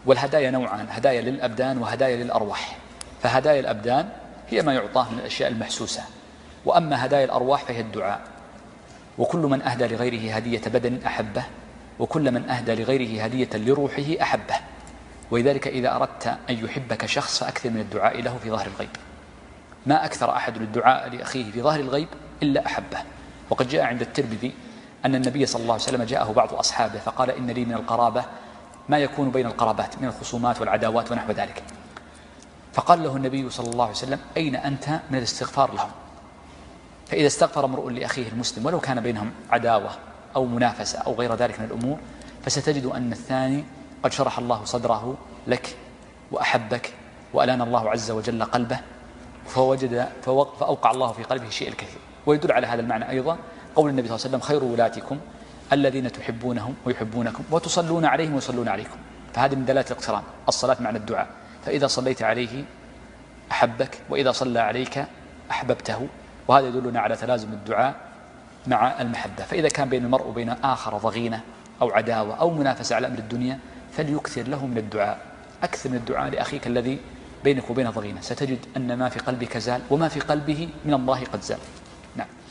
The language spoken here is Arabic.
والهدايا نوعان: هدايا للأبدان وهدايا للأرواح. فهدايا الأبدان هي ما يعطاه من الأشياء المحسوسة، وأما هدايا الأرواح فهي الدعاء. وكل من أهدى لغيره هدية بدن أحبه، وكل من أهدى لغيره هدية لروحه أحبه. ولذلك إذا أردت أن يحبك شخص فأكثر من الدعاء له في ظهر الغيب. ما أكثر أحد الدعاء لأخيه في ظهر الغيب إلا أحبه. وقد جاء عند الترمذي أن النبي صلى الله عليه وسلم جاءه بعض أصحابه فقال: إن لي من القرابة ما يكون بين القرابات من الخصومات والعداوات ونحو ذلك. فقال له النبي صلى الله عليه وسلم: أين أنت من الاستغفار لهم؟ فإذا استغفر امرؤ لأخيه المسلم ولو كان بينهم عداوة أو منافسة أو غير ذلك من الأمور، فستجد أن الثاني قد شرح الله صدره لك وأحبك، وألان الله عز وجل قلبه، فأوقع الله في قلبه شيء الكثير. ويدل على هذا المعنى أيضا قول النبي صلى الله عليه وسلم: خير ولاتكم الذين تحبونهم ويحبونكم وتصلون عليهم ويصلون عليكم. فهذه من دلالات الاقتران، الصلاة معنى الدعاء. فإذا صليت عليه أحبك، وإذا صلى عليك أحببته. وهذا يدلنا على تلازم الدعاء مع المحبة. فإذا كان بين المرء وبين آخر ضغينة أو عداوة أو منافسة على أمر الدنيا فليكثر له من الدعاء، أكثر من الدعاء لأخيك الذي بينك وبين ضغينة. ستجد أن ما في قلبك زال، وما في قلبه من الله قد زال.